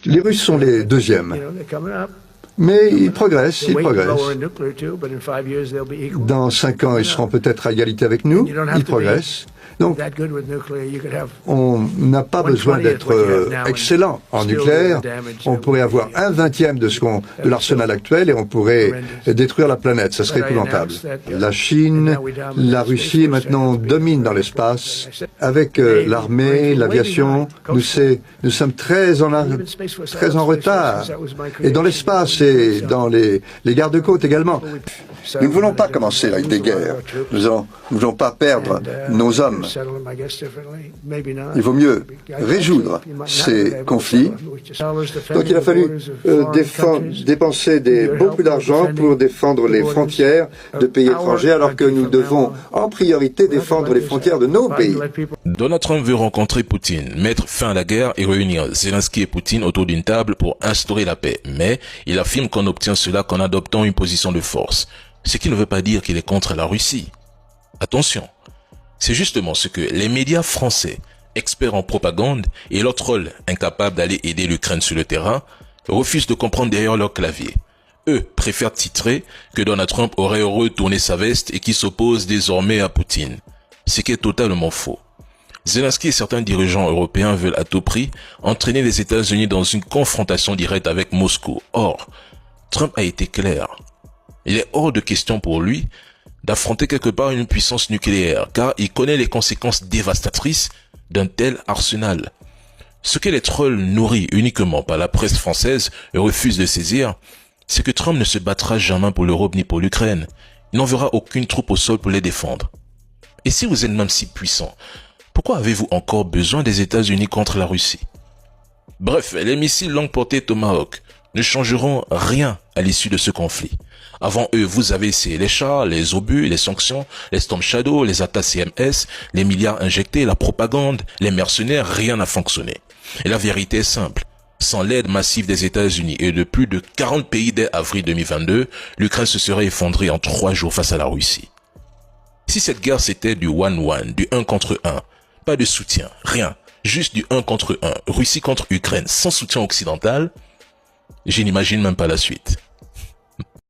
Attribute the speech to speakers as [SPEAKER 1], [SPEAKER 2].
[SPEAKER 1] Les Russes sont les deuxièmes. Mais ils progressent, ils progressent. Dans 5 ans, ils seront peut-être à égalité avec nous. Ils progressent. Donc, on n'a pas besoin d'être excellent en nucléaire. On pourrait avoir 1/20 de l'arsenal actuel et on pourrait détruire la planète. Ça serait épouvantable. La Chine, la Russie maintenant dominent dans l'espace. Avec l'armée, l'aviation, nous sommes très en retard. Et dans l'espace et dans les gardes-côtes également. Nous ne voulons pas commencer avec des guerres. Nous ne voulons pas perdre nos hommes. Il vaut mieux résoudre ces conflits. Donc il a fallu dépenser beaucoup d'argent pour défendre les frontières de pays étrangers, alors que nous devons en priorité défendre les frontières de nos pays.
[SPEAKER 2] Donald Trump veut rencontrer Poutine, mettre fin à la guerre et réunir Zelensky et Poutine autour d'une table pour instaurer la paix. Mais il affirme qu'on obtient cela qu'en adoptant une position de force. Ce qui ne veut pas dire qu'il est contre la Russie. Attention, c'est justement ce que les médias français, experts en propagande et leurs trolls incapables d'aller aider l'Ukraine sur le terrain, refusent de comprendre derrière leur clavier. Eux préfèrent titrer que Donald Trump aurait retourné sa veste et qu'il s'oppose désormais à Poutine. Ce qui est totalement faux. Zelensky et certains dirigeants européens veulent à tout prix entraîner les États-Unis dans une confrontation directe avec Moscou. Or, Trump a été clair. Il est hors de question pour lui d'affronter quelque part une puissance nucléaire, car il connaît les conséquences dévastatrices d'un tel arsenal. Ce que les trolls nourris uniquement par la presse française refusent de saisir, c'est que Trump ne se battra jamais pour l'Europe ni pour l'Ukraine. Il n'enverra aucune troupe au sol pour les défendre. Et si vous êtes même si puissant, pourquoi avez-vous encore besoin des États-Unis contre la Russie? Bref, les missiles longue portée Tomahawk ne changeront rien à l'issue de ce conflit. Avant eux, vous avez les chars, les obus, les sanctions, les Storm Shadow, les attaques CMS, les milliards injectés, la propagande, les mercenaires, rien n'a fonctionné. Et la vérité est simple. Sans l'aide massive des États-Unis et de plus de 40 pays dès avril 2022, l'Ukraine se serait effondrée en 3 jours face à la Russie. Si cette guerre c'était du 1-1, du 1 contre 1, pas de soutien, rien, juste du 1 contre 1, Russie contre Ukraine sans soutien occidental, je n'imagine même pas la suite.